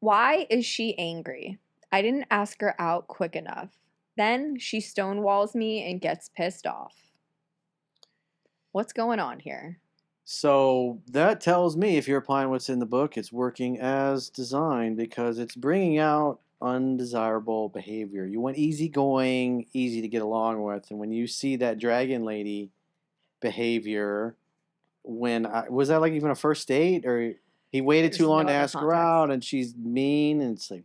Why is she angry? I didn't ask her out quick enough. Then she stonewalls me and gets pissed off. What's going on here? So that tells me if you're applying what's in the book, it's working as designed because it's bringing out undesirable behavior. You want easygoing, easy to get along with. And when you see that dragon lady behavior, was that like even a first date or he waited too There's long no to other ask her context. out and she's mean and it's like,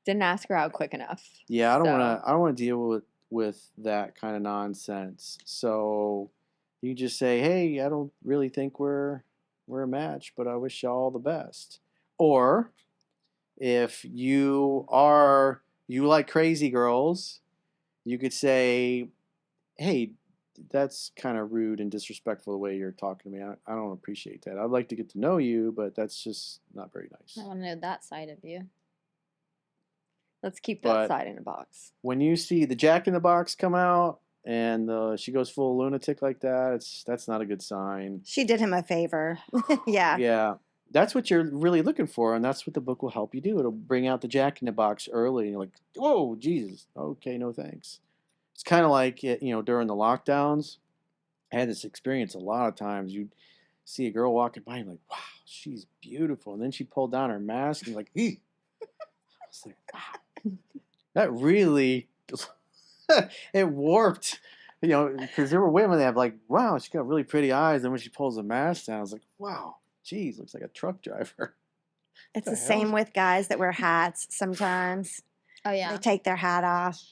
Didn't ask her out quick enough. yeah, So, I don't want to deal with that kind of nonsense. So you just say, "Hey, I don't really think we're a match, but I wish you all the best." Or if you like crazy girls, you could say, "Hey, that's kind of rude and disrespectful the way you're talking to me. I don't appreciate that. I'd like to get to know you, but that's just not very nice." I want to know that side of you. let's keep that But side in a box. when you see the Jack in the Box come out and she goes full lunatic like that, that's not a good sign. She did him a favor. Yeah. Yeah, that's what you're really looking for, and that's what the book will help you do. It'll bring out the Jack in the Box early, and you're like, "Whoa, Jesus, okay, no thanks." It's kind of like during the lockdowns. I had this experience a lot of times. You'd see a girl walking by, and you're like, "Wow, she's beautiful," and then she pulled down her mask, and you're like, "Eek." I was like, "Wow, that really." It warped, because there were women that have like, wow, she got really pretty eyes. And when she pulls the mask down, I was like, wow, geez, looks like a truck driver. It's The the hell? same with guys that wear hats sometimes. Oh yeah. They take their hat off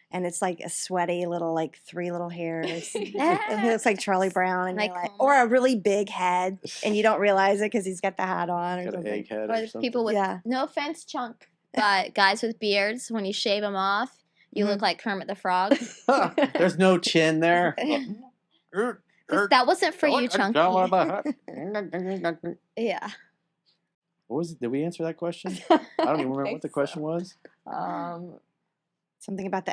and it's like a sweaty little, like 3 little hairs. It looks like Charlie Brown. And Like you're like, Homer. or a really big head and you don't realize it because he's got the hat on or Got an something. egg head Or or the something. people with Yeah. no offense, chunk, but guys with beards, when you shave them off, you look like Kermit the Frog. There's no chin there. That wasn't for you, Chunky. Yeah. What was it? Did we answer that question? I don't even remember what the question was. Something about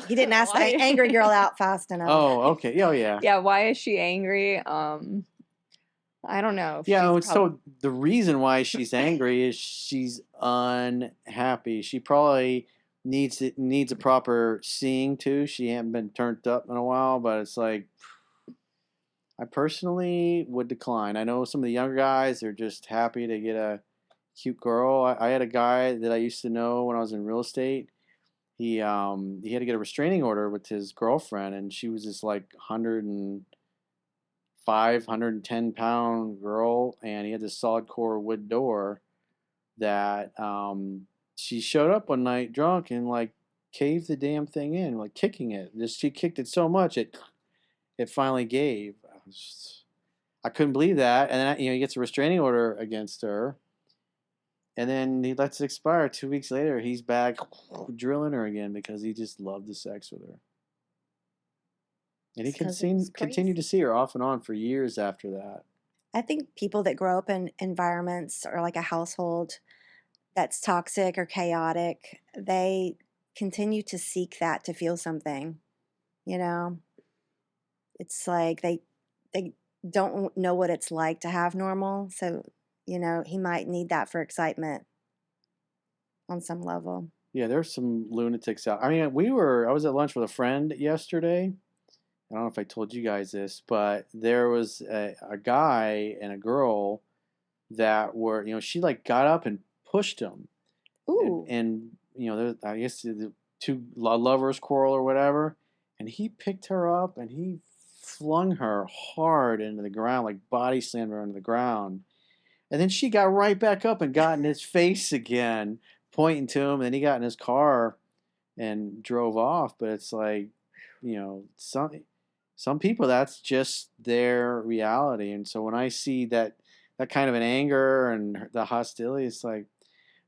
he didn't ask the Why? angry girl out fast enough. Oh, okay. Oh, yeah. Yeah, why is she angry? I don't know. Yeah, She's so the reason why she's angry is she's unhappy. She probably needs a proper seeing too. She hasn't been turned up in a while, but it's like I personally would decline. I know some of the younger guys are just happy to get a cute girl. I had a guy that I used to know when I was in real estate. He had to get a restraining order with his girlfriend, and she was this like 110-pound girl, and he had this solid core wood door that she showed up one night drunk and like caved the damn thing in, like kicking it. She kicked it so much it finally gave. I couldn't believe that, and then he gets a restraining order against her. And then he lets it expire. 2 weeks later, he's back drilling her again because he just loved the sex with her. And he continued to see her off and on for years after that. I think people that grow up in environments or like a household that's toxic or chaotic, they continue to seek that to feel something. It's like they don't know what it's like to have normal. So, he might need that for excitement on some level. Yeah, there's some lunatics out. I mean, I was at lunch with a friend yesterday. I don't know if I told you guys this, but there was a guy and a girl that were, she like got up and pushed him. Ooh. And I guess the two lovers quarrel or whatever. And he picked her up and he flung her hard into the ground, like body slammed her into the ground. And then she got right back up and got in his face again, pointing to him. And then he got in his car and drove off. But it's like, some people, that's just their reality. And so when I see that kind of an anger and the hostility, it's like,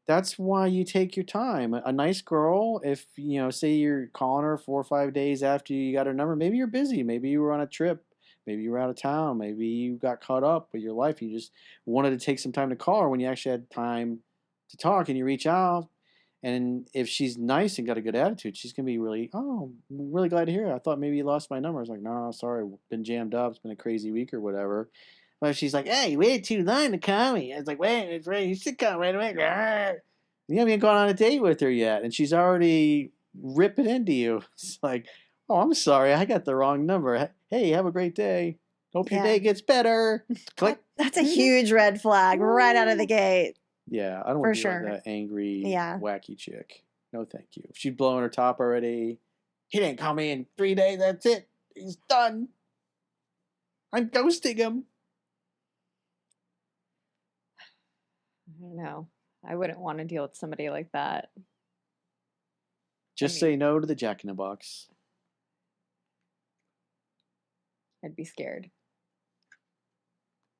that's why you take your time. A nice girl, if, say you're calling her 4 or 5 days after you got her number, maybe you're busy. Maybe you were on a trip. Maybe you were out of town. Maybe you got caught up with your life. You just wanted to take some time to call her when you actually had time to talk, and you reach out. And if she's nice and got a good attitude, she's going to be really, oh, I'm really glad to hear it. I thought maybe you lost my number. I was like, no, sorry, been jammed up. It's been a crazy week or whatever. But if she's like, hey, you waited too long to call me. I was like, wait, it's right. You should call right away. You haven't even gone on a date with her yet, and she's already ripping into you. It's like, oh, I'm sorry, I got the wrong number. Hey, have a great day. Hope your Yeah. day gets better. Click. That's a huge red flag right out of the gate. Yeah, I don't For want to deal sure. with that angry, Yeah. wacky chick. No, thank you. If she's blowing her top already, he didn't call me in 3 days. That's it. He's done. I'm ghosting him. I don't know. I wouldn't want to deal with somebody like that. Just mean- say no to the Jack in the Box. I'd be scared.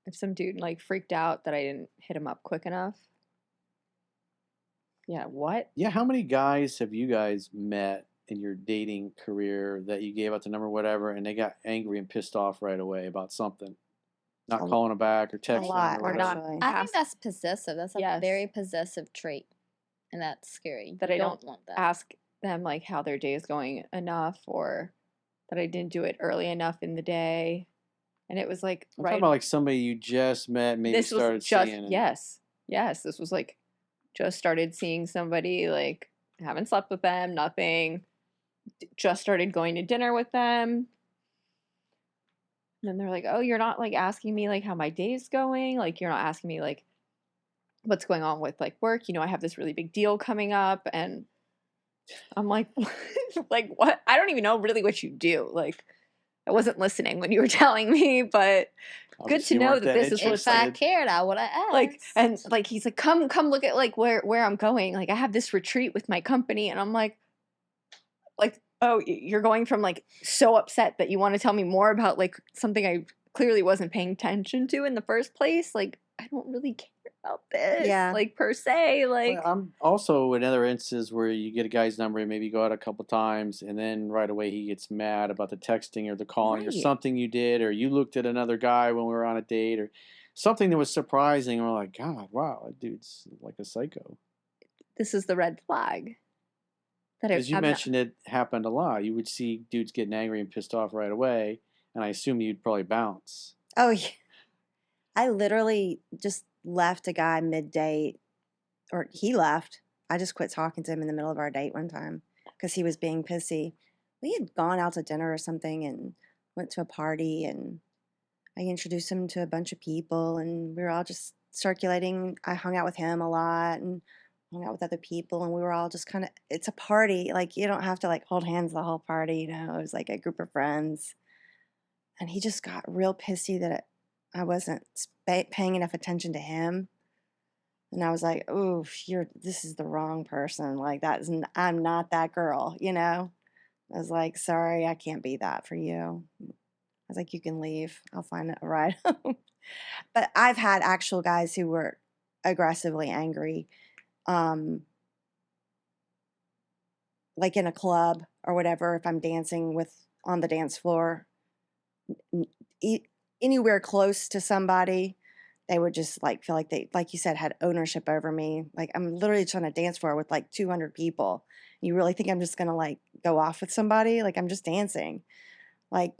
If some dude like freaked out that I didn't hit him up quick enough. Yeah, what? Yeah, how many guys have you guys met in your dating career that you gave out the number, whatever, and they got angry and pissed off right away about something? Not A- calling them back or A texting lot, them or Or not whatever. actually. I think ask- that's possessive. That's a Yes. very possessive trait, and that's scary. That You I don't want that. ask them like how their day is going enough, or that I didn't do it early enough in the day. And it was like I'm right talking about like somebody you just met, maybe this was started just seeing. and- yes, this was like just started seeing somebody, like haven't slept with them, nothing, just started going to dinner with them. And then they're like, oh, you're not like asking me like how my day's going, like you're not asking me like what's going on with like work, I have this really big deal coming up. And I'm like like what? I don't even know really what you do. Like I wasn't listening when you were telling me, but good Obviously to you know weren't that this is what's If I like cared, I would have asked. like, and like he's like come look at like where I'm going, like I have this retreat with my company. And I'm like oh, you're going from like so upset that you want to tell me more about like something I clearly wasn't paying attention to in the first place. Like I don't really care about this, Yeah. like per se, like Well, I'm also in other instances where you get a guy's number and maybe go out a couple times, and then right away he gets mad about the texting or the calling or Right. something you did, or you looked at another guy when we were on a date, or something that was surprising. And we're like, God, wow, that dude's like a psycho. this is the red flag. That Because you I'm not- mentioned it happened a lot. You would see dudes getting angry and pissed off right away, and I assume you'd probably bounce. Oh, yeah. I literally just left a guy mid-date, or he left. I just quit talking to him in the middle of our date one time because he was being pissy. We had gone out to dinner or something and went to a party, and I introduced him to a bunch of people, and we were all just circulating. I hung out with him a lot and hung out with other people, and we were all just kind of, it's a party. Like, you don't have to like hold hands the whole party, It was like a group of friends. And he just got real pissy that I wasn't paying enough attention to him. And I was like, "Oh, this is the wrong person. Like I'm not that girl, I was like, "Sorry, I can't be that for you." I was like, "You can leave. I'll find a ride home." But I've had actual guys who were aggressively angry, like in a club or whatever. If I'm dancing on the dance floor, anywhere close to somebody, they would just like feel like they, like you said, had ownership over me. Like I'm literally just on a dance floor with like 200 people. You really think I'm just gonna like go off with somebody? Like I'm just dancing. Like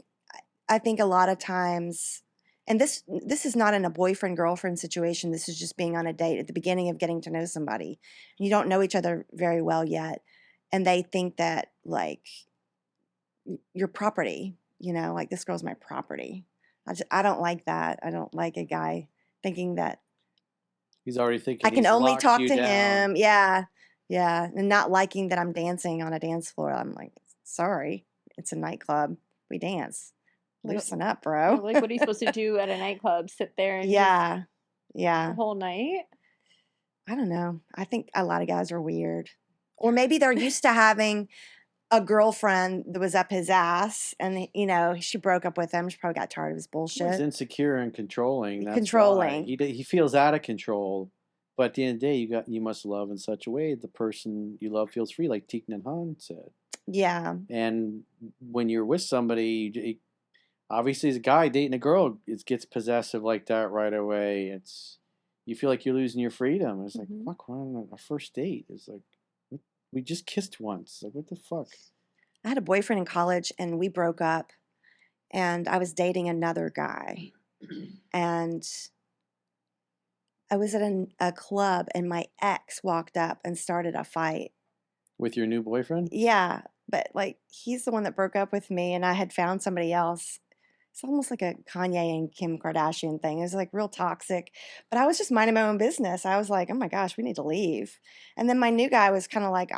I think a lot of times, and this is not in a boyfriend girlfriend situation. This is just being on a date at the beginning of getting to know somebody. You don't know each other very well yet, and they think that like your property. Like this girl's my property. I don't like that. I don't like a guy thinking that He's already thinking I can he's only locked talk you to down. him. Yeah. Yeah. And not liking that I'm dancing on a dance floor. I'm like, sorry, it's a nightclub. We dance. What- Loosen up, Or, bro. like what are you supposed to do at a nightclub? Sit there and just Yeah. the Yeah. whole night? I don't know. I think a lot of guys are weird. Or maybe they're used to having a girlfriend that was up his ass and, she broke up with him. She probably got tired of his Well, he's bullshit. insecure and controlling. That's Controlling. why. He feels out of control. But at the end of the day, you must love in such a way the person you love feels free, like Thich Nhat Hanh said. Yeah. And when you're with somebody, obviously as a guy dating a girl, it gets possessive like that right away. You feel like you're losing your freedom. It's like, Mhm. fuck, we're on our first date. It's like, we just kissed once. Like, what the fuck? I had a boyfriend in college and we broke up, and I was dating another guy. And I was at a club and my ex walked up and started a fight. With your new boyfriend? Yeah, but like he's the one that broke up with me, and I had found somebody else. It's almost like a Kanye and Kim Kardashian thing. It was like real toxic. But I was just minding my own business. I was like, oh my gosh, we need to leave. And then my new guy was kind of like,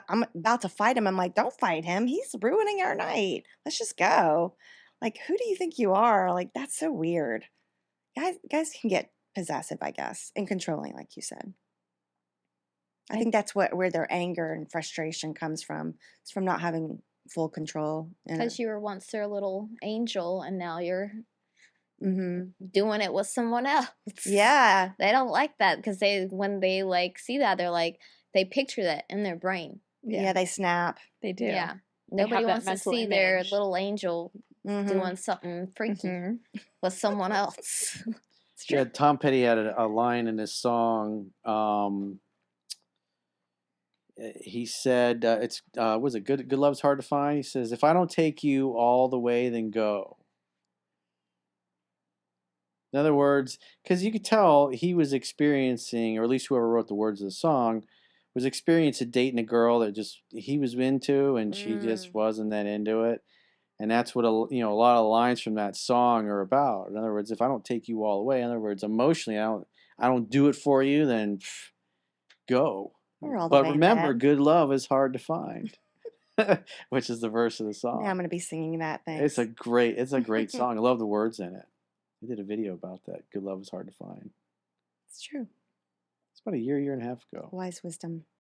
I'm about to fight him. I'm like, don't fight him. He's ruining our night. Let's just go. Like, who do you think you are? Like, that's so weird. Guys can get possessive, I guess, and controlling, like you said. I think that's where their anger and frustration comes from. It's from not having full control. Because you were once their little angel, and now you're Mm-hmm. doing it with someone else. Yeah. They don't like that because when they like see that, they're like, they picture that in their brain. Yeah, they snap. They do. Yeah. They Nobody have that wants to mental see their image. little angel Mhm. doing something freaky Mhm. with someone else. It's true. Yeah, Tom Petty had a line in his song. He said, "It's was it good? Good love's hard to find." He says, "If I don't take you all the way, then go." In other words, because you could tell he was experiencing, or at least whoever wrote the words of the song, was experiencing dating a girl that just he was into, and she just wasn't that into it. And that's what a lot of the lines from that song are about. In other words, if I don't take you all the way, in other words, emotionally, I don't do it for you, then go. We're all the But way remember, bad. good love is hard to find, which is the verse of the Now I'm song. going to be singing that. It's Thanks. a great song. I love the words in it. I did a video about that. Good love is hard to find. It's true. It's about a year and a half ago. Wise wisdom.